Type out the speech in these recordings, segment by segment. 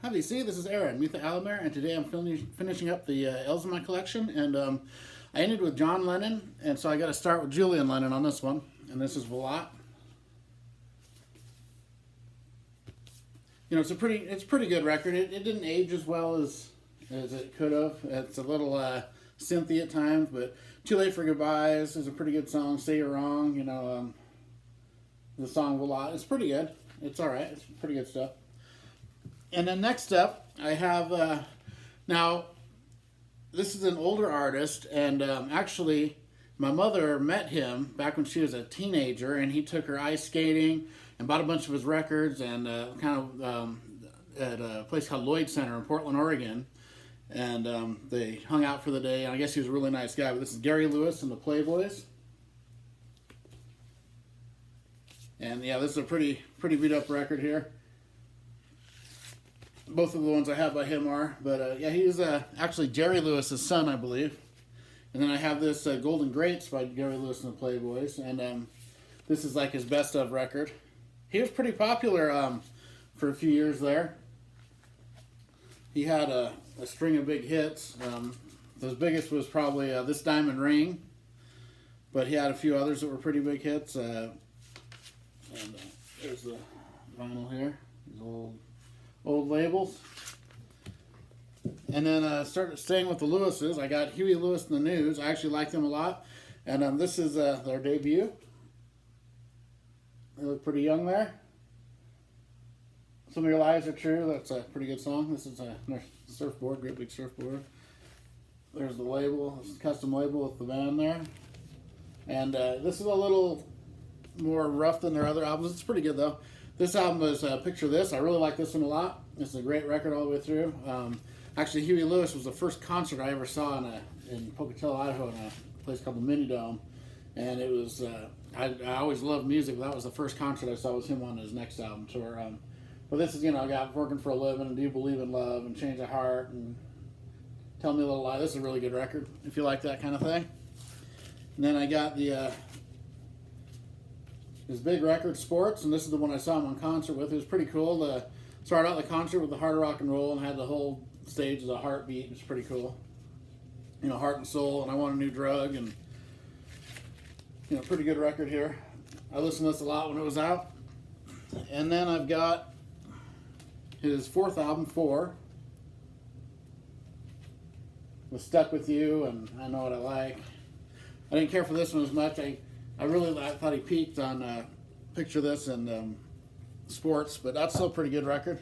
Howdy, see, this is Aaron, Metha Alamere, and today I'm finishing up the L's in my collection, and I ended with John Lennon, and so I got to start with Julian Lennon on this one, and this is Volat. You know, it's a pretty good record. It didn't age as well as it could have. It's a little synthy at times, but Too Late for Goodbyes is a pretty good song. Say You're Wrong, you know, the song Volat, it's pretty good. It's all right. It's pretty good stuff. And then next up, I have, now, this is an older artist, and actually, my mother met him back when she was a teenager, and he took her ice skating and bought a bunch of his records and at a place called Lloyd Center in Portland, Oregon. And they hung out for the day, and I guess he was a really nice guy. But this is Gary Lewis and the Playboys. And yeah, this is a pretty beat up record here. Both of the ones I have by him are, but yeah, he's actually Jerry Lewis's son, I believe. And then I have this Golden Greats by Gary Lewis and the Playboys, and this is like his best of record. He was pretty popular for a few years there. He had a string of big hits. His biggest was probably This Diamond Ring, but he had a few others that were pretty big hits. And there's the vinyl here, these old labels. And then started staying with the Lewises. I got Huey Lewis and the News. I actually like them a lot. And this is their debut. They look pretty young there. Some of Your Lies Are True. That's a pretty good song. This is their surfboard, great big surfboard. There's the label, this is a custom label with the band there. And this is a little more rough than their other albums. It's pretty good though. This album is Picture This. I really like this one a lot. It's a great record all the way through. Actually, Huey Lewis was the first concert I ever saw in Pocatello, Idaho, in a place called the Mini Dome. And it was, I always loved music, but that was the first concert I saw was him on his next album tour. But this is, you know, I got Working for a Living and Do You Believe in Love and Change of Heart and Tell Me a Little Lie. This is a really good record if you like that kind of thing. And then I got his big record, Sports, and this is the one I saw him on concert with. It was pretty cool to start out the concert with the Heart of Rock and Roll and had the whole stage as a heartbeat. It was pretty cool. You know, Heart and Soul and I Want a New Drug, and you know, pretty good record here. I listened to this a lot when it was out. And then I've got his fourth album, Four, with Stuck With You and I Know What I Like. I didn't care for this one as much. I thought he peaked on Picture This and Sports, but that's still a pretty good record.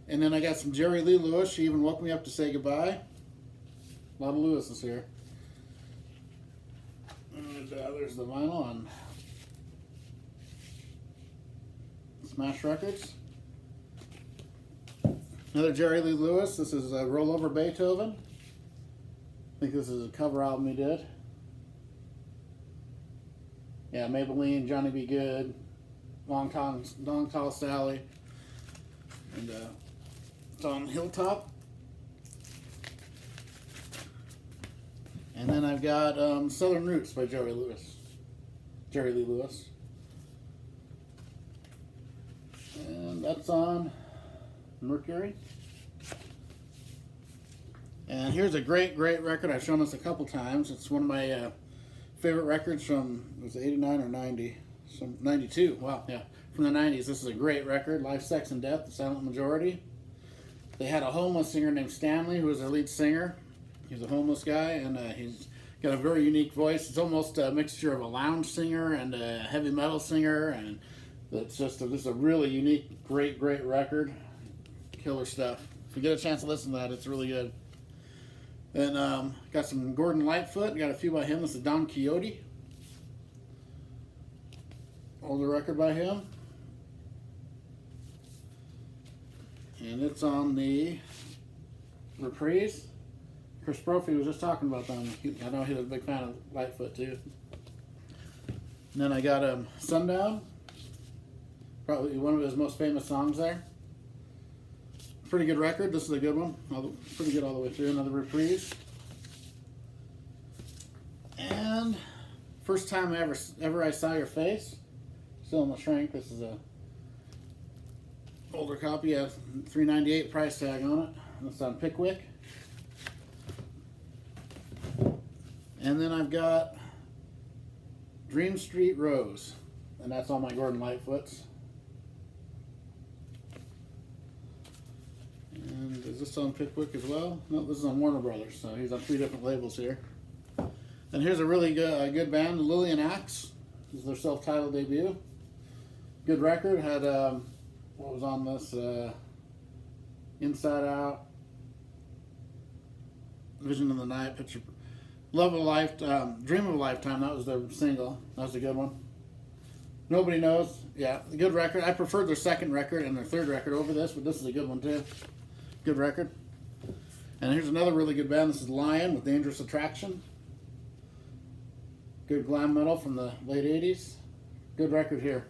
And then I got some Jerry Lee Lewis. She Even Woke Me Up to Say Goodbye. A lot of Lewis's here. And there's the vinyl on Smash Records. Another Jerry Lee Lewis. This is Roll Over Beethoven. I think this is a cover album he did. Yeah, Maybelline, Johnny B. Good, Long Tall Sally, and it's on Hilltop. And then I've got Southern Roots by Jerry Lee Lewis. And that's on Mercury. And here's a great record. I've shown this a couple times. It's one of my favorite records from, was it 89 or 90? 92, wow, yeah. From the 90s. This is a great record, Life, Sex, and Death, The Silent Majority. They had a homeless singer named Stanley who was their lead singer. He's a homeless guy, and he's got a very unique voice. It's almost a mixture of a lounge singer and a heavy metal singer, and it's just this is a really unique, great record. Killer stuff. If you get a chance to listen to that, it's really good. Then got some Gordon Lightfoot. Got a few by him. This is Don Quixote. Older record by him. And it's on the Reprise. Chris Brophy was just talking about them. I know he was a big fan of Lightfoot too. And then I got Sundown. Probably one of his most famous songs there. Pretty good record. This is a good one. Pretty good all the way through. Another Reprise. And First Time Ever I Saw Your Face. Still in the shrink. This is a Older copy has $3.98 price tag on it. That's on Pickwick. And then I've got Dream Street Rose, and that's on my Gordon Lightfoots. And is this on Pickwick as well? No, this is on Warner Brothers, so he's on 3 different labels here. And here's a really good band, Lillian Axe. This is their self-titled debut. Good record. Had what was on this? Inside Out, Vision of the Night, Picture, Love of a Lifetime, Dream of a Lifetime. That was their single. That was a good one. Nobody Knows. Yeah, a good record. I preferred their second record and their third record over this, but this is a good one too. Good record. And here's another really good band. This is Lion with Dangerous Attraction. Good glam metal from the late 80s. Good record here.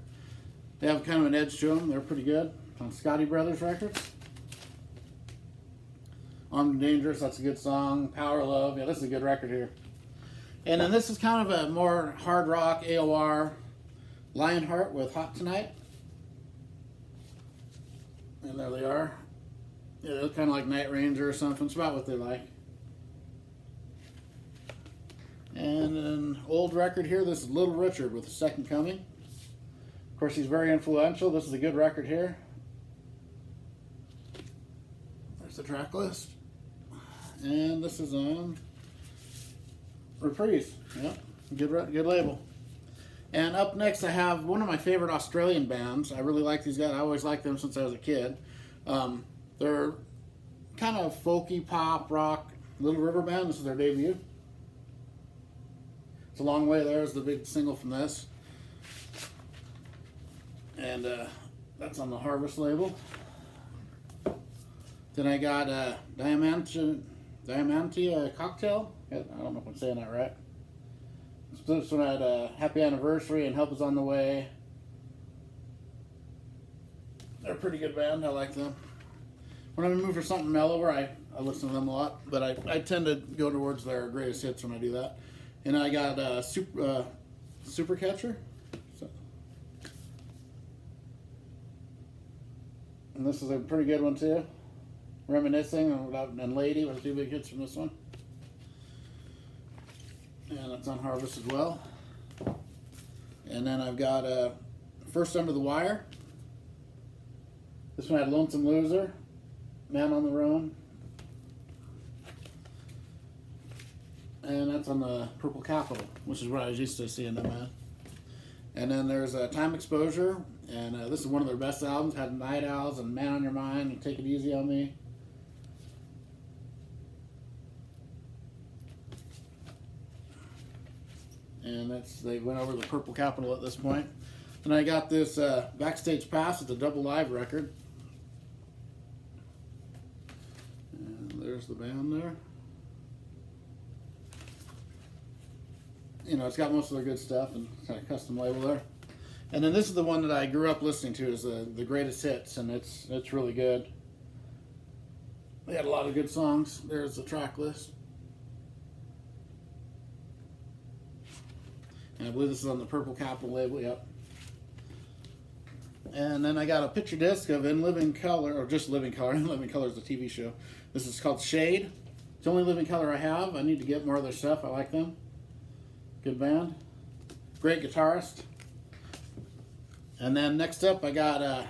They have kind of an edge to them. They're pretty good. On Scotty Brothers Records. Armed and Dangerous, that's a good song. Power Love, yeah, this is a good record here. And then this is kind of a more hard rock, AOR, Lionheart with Hot Tonight. And there they are. Yeah, they look kind of like Night Ranger or something. It's about what they like. And an old record here, this is Little Richard with The Second Coming. Of course, he's very influential. This is a good record here. There's the track list. And this is on Reprise. Yep, good label. And up next I have one of my favorite Australian bands. I really like these guys. I always liked them since I was a kid. They're kind of folky, pop, rock, Little River Band. This is their debut. It's a Long Way There is the big single from this. And that's on the Harvest label. Then I got Diamantia Cocktail. I don't know if I'm saying that right. This one had Happy Anniversary and Help Is On The Way. They're a pretty good band. I like them. When I'm in the mood for something mellower, I listen to them a lot. But I tend to go towards their greatest hits when I do that. And I got Super Catcher. And this is a pretty good one too. Reminiscing and Lady was 2 big hits from this one. And it's on Harvest as well. And then I've got First Under the Wire. This one had Lonesome Loser, Man on the Run. And that's on the Purple Capital, which is where I was used to seeing them at. And then there's Time Exposure. And this is one of their best albums. Had Night Owls and Man on Your Mind and Take It Easy on Me. And they went over the Purple Capital at this point. And I got this Backstage Pass. It's a double live record. And there's the band there. You know, it's got most of their good stuff and it's got a custom label there. And then this is the one that I grew up listening to, is the Greatest Hits, and it's really good. They had a lot of good songs. There's the track list. And I believe this is on the Purple Capital label, yep. And then I got a picture disc of In Living Color, or just Living Color. In Living Color is a TV show. This is called Shade. It's the only Living Color I have. I need to get more of their stuff. I like them. Good band. Great guitarist. And then next up I got a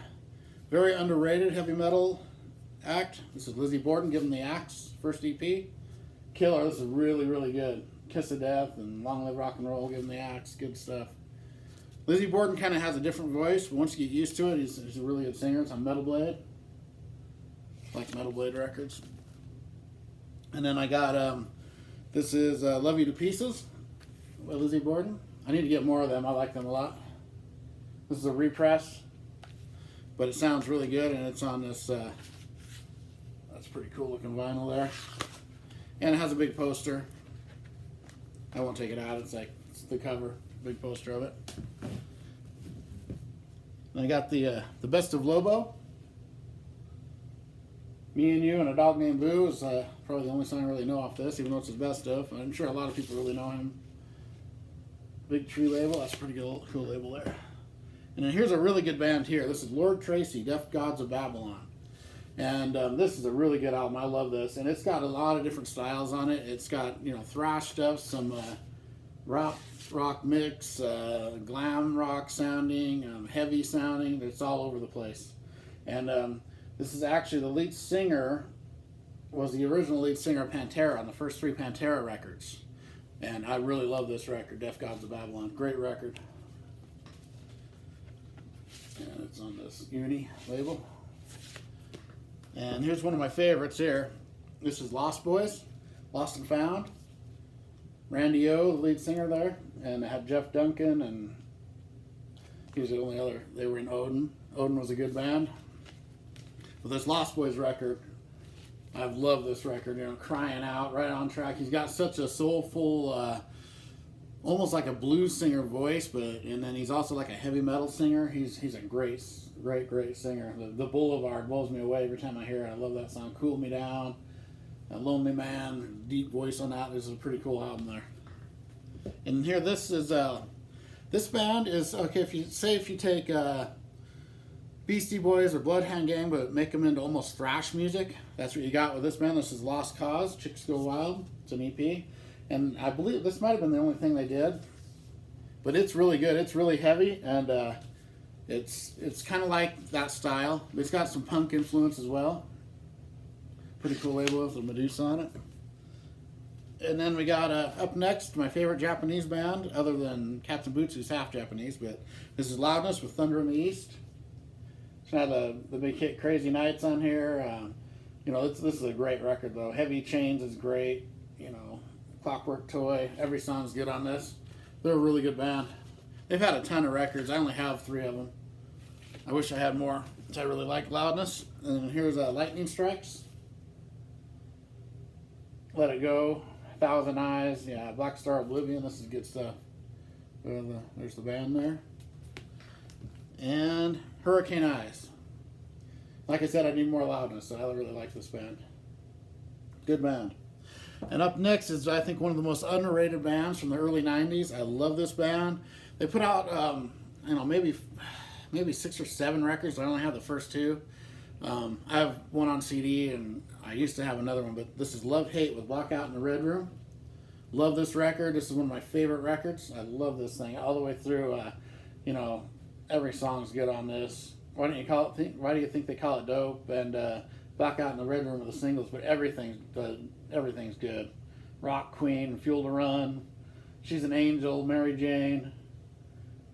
very underrated heavy metal act. This is Lizzie Borden, Give 'Em the Axe, first EP. Killer, this is really, really good. Kiss of Death and Long Live Rock and Roll, Give 'Em the Axe, good stuff. Lizzie Borden kind of has a different voice, but once you get used to it, he's a really good singer. It's on Metal Blade. I like Metal Blade records. And then I got, this is Love You to Pieces by Lizzie Borden. I need to get more of them. I like them a lot. This is a repress, but it sounds really good, and it's on this, that's pretty cool looking vinyl there. And it has a big poster. I won't take it out, it's the cover, big poster of it. And I got the Best of Lobo. Me and You and a Dog Named Boo is probably the only song I really know off this, even though it's his best of. I'm sure a lot of people really know him. Big Tree label, that's a pretty cool label there. And then here's a really good band here. This is Lord Tracy, Deaf Gods of Babylon. And this is a really good album. I love this. And it's got a lot of different styles on it. It's got, you know, thrash stuff, some rock mix, glam rock sounding, heavy sounding. It's all over the place. And this is actually the lead singer, was the original lead singer of Pantera on the first 3 Pantera records. And I really love this record, Deaf Gods of Babylon. Great record. And it's on this Uni label. And here's one of my favorites here. This is Lost Boys, Lost and Found. Randy O, the lead singer there. And they had Jeff Duncan, and he was the only other. They were in Odin. Odin was a good band. But this Lost Boys record, I've loved this record. You know, crying out, right on track. He's got such a soulful, almost like a blues singer voice, and then he's also like a heavy metal singer. He's a great singer. The Boulevard blows me away every time I hear it. I love that song. Cool Me Down, A Lonely Man, deep voice on that. This is a pretty cool album there. And here, this band is okay. If you take Beastie Boys or Bloodhound Gang, but make them into almost thrash music, that's what you got with this band. This is Lost Cause, Chicks Go Wild. It's an EP. And I believe this might have been the only thing they did, but it's really good. It's really heavy, and it's kind of like that style. It's got some punk influence as well. Pretty cool label with a Medusa on it. And then we got up next, my favorite Japanese band, other than Cats and Boots, who's half Japanese, but this is Loudness with Thunder in the East. It's got the big hit Crazy Nights on here. You know, this is a great record though. Heavy Chains is great. You know, Clockwork Toy, every song's good on this. They're a really good band. They've had a ton of records. I only have 3 of them. I wish I had more, because I really like Loudness. And here's Lightning Strikes, Let It Go, Thousand Eyes, yeah, Black Star Oblivion. This is good stuff. There's the band there. And Hurricane Eyes. Like I said, I need more Loudness, so I really like this band. Good band. And up next is, I think, one of the most underrated bands from the early 90s. I love this band. They put out, you know, maybe 6 or 7 records. I only have the first 2. I have one on CD, and I used to have another one, but this is Love Hate with Blackout in the Red Room. Love this record. This is one of my favorite records. I love this thing all the way through. You know, every song's good on this. Why do you think they call it dope? And Blackout in the Red Room are the singles, but everything's good. Rock Queen, Fuel to Run, She's an Angel, Mary Jane,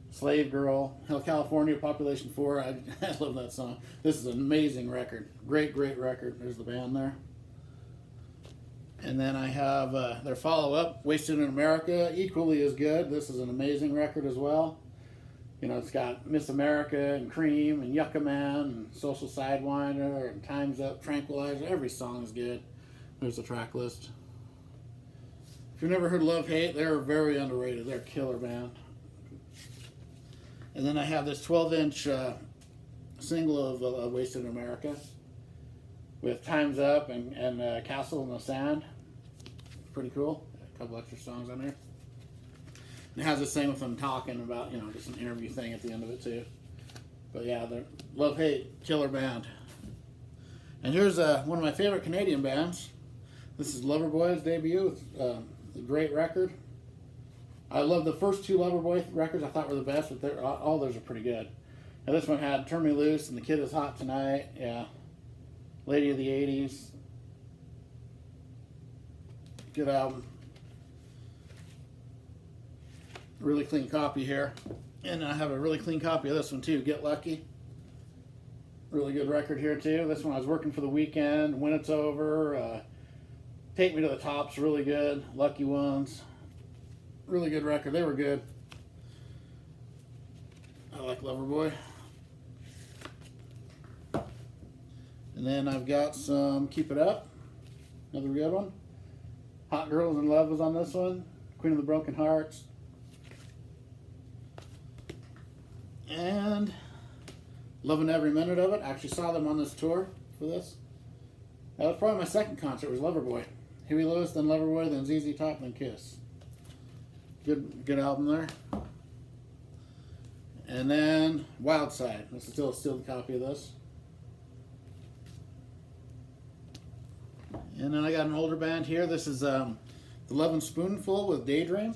Slave Girl, Hell California, Population 4. I love that song. This is an amazing record. Great record. There's the band there. And then I have their follow-up, Wasted in America, equally as good. This is an amazing record as well. You know, it's got Miss America and Cream and Yucca Man and Social Sidewinder and Time's Up, Tranquilizer. Every song is good. There's the track list. If you've never heard Love Hate, they're very underrated. They're a killer band. And then I have this 12-inch single of Wasted in America with Time's Up and Castle in the Sand. Pretty cool. A couple extra songs on there. And it has this thing with them talking about, you know, just an interview thing at the end of it too. But yeah, they're Love Hate, killer band. And here's one of my favorite Canadian bands. This is Loverboy's debut. It's a great record. I love the first 2 Loverboy records. I thought were the best, but all those are pretty good. And this one had Turn Me Loose and The Kid Is Hot Tonight. Yeah, Lady of the 80s. Good album. Really clean copy here. And I have a really clean copy of this one too, Get Lucky. Really good record here too. This one I was working for the weekend, When It's Over, Take Me to the Top's really good, Lucky Ones. Really good record, they were good. I like Loverboy. And then I've got some Keep It Up, another good one. Hot Girls in Love was on this one, Queen of the Broken Hearts. And Loving Every Minute of It. I actually saw them on this tour for this. That was probably my second concert, was Loverboy. Huey Lewis, then Loverboy, then ZZ Top, then Kiss. Good album there. And then Wild Side. This is still a sealed copy of this. And then I got an older band here. This is the Lovin Spoonful with Daydream.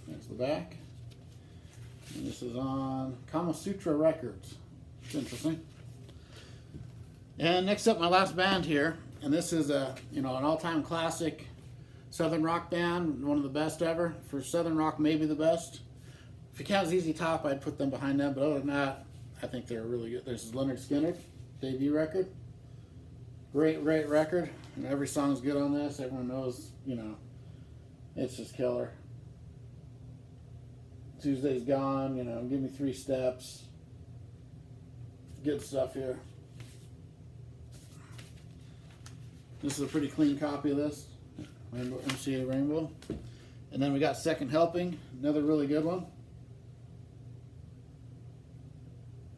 There's the back. And this is on Kama Sutra Records. It's interesting. And next up, my last band here, and this is an all-time classic Southern rock band, one of the best ever. For Southern rock, maybe the best. If you count ZZ Top, I'd put them behind them, but other than that, I think they're really good. This is Lynyrd Skynyrd, debut record. Great record. And every song's good on this. Everyone knows, it's just killer. Tuesday's Gone, Give Me 3 Steps. Good stuff here. This is a pretty clean copy of this. Rainbow, MCA Rainbow. And then we got Second Helping, another really good one.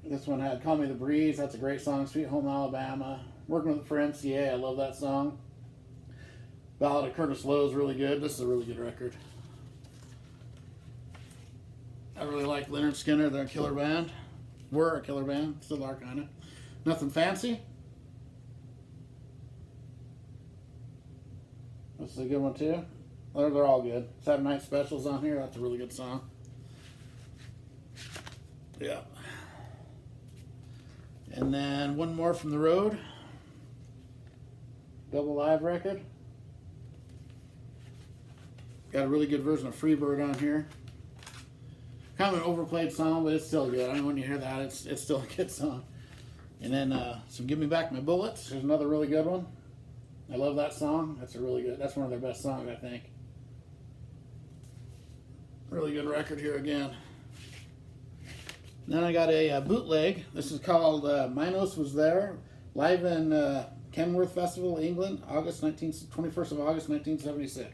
This one had Call Me the Breeze, that's a great song. Sweet Home Alabama. Working with for MCA, I love that song. Ballad of Curtis Lowe is really good. This is a really good record. I really like Lynyrd Skynyrd. They're a killer band. Were a killer band. Still are, kind of. Nothing Fancy. This is a good one, too. They're all good. Saturday Night Specials on here. That's a really good song. Yeah. And then one more from the road. Double live record. Got a really good version of Freebird on here. Kind of an overplayed song, but it's still good. I mean, when you hear that, it's still a good song. And then some Give Me Back My Bullets. There's another really good one. I love that song. That's one of their best songs, I think. Really good record here again. Then I got a bootleg. This is called Minos Was There, live in Kenworth Festival, England, 21st of August, 1976.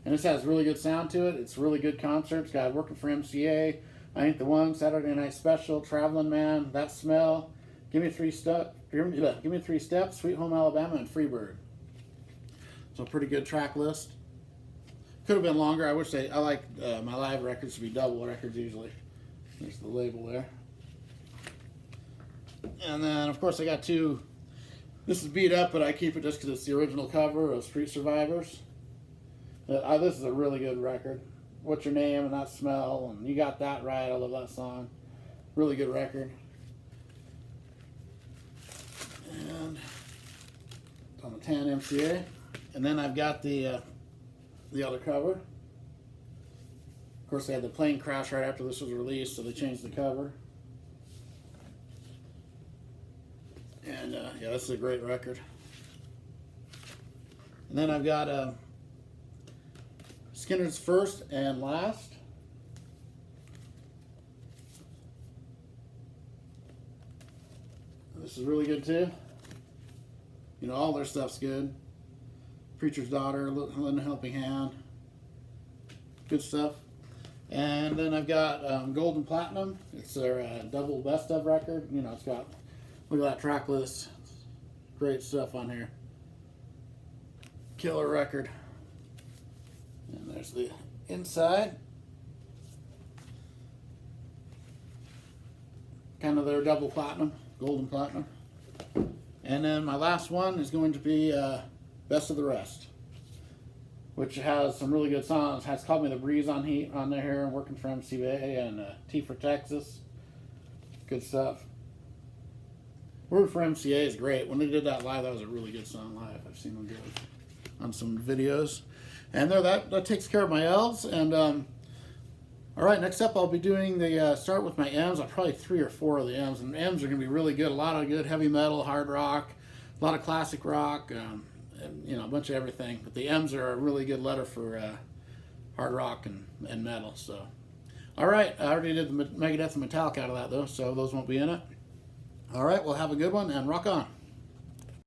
And this has really good sound to it. It's a really good concert. It's got Working for MCA, I Ain't the One, Saturday Night Special, Traveling Man, That Smell, Give Me 3 Steps, Sweet Home Alabama, and Freebird. So pretty good track list. Could have been longer. I like my live records to be double records usually. There's the label there. And then, of course, I got two. This is beat up, but I keep it just because it's the original cover of Street Survivors. This is a really good record. What's Your Name and That Smell, and You Got That Right. I love that song. Really good record. And it's on the 10 MCA. And then I've got the other cover. Of course, they had the plane crash right after this was released, so they changed the cover. And yeah, this is a great record. And then I've got Skynyrd's First and Last. This is really good too. All their stuff's good. Preacher's Daughter, Lend a Helping Hand. Good stuff. And then I've got Gold and Platinum. It's their double best of record. It's got, look at that track list. Great stuff on here. Killer record. And there's the inside. Kind of their double platinum, gold and platinum. And then my last one is going to be Best of the Rest, which has some really good songs. It has Call Me the Breeze on there, Working for MCA, and T for Texas. Good stuff. Working for MCA is great. When they did that live, that was a really good song live. I've seen them do it on some videos. And there, that takes care of my L's. And all right, next up I'll be doing the start with my M's. I'll probably 3 or 4 of the M's, and M's are going to be really good. A lot of good heavy metal, hard rock, a lot of classic rock, and a bunch of everything. But the M's are a really good letter for hard rock and metal. So, all right, I already did the Megadeth and Metallica out of that though, so those won't be in it. All right, well, have a good one and rock on.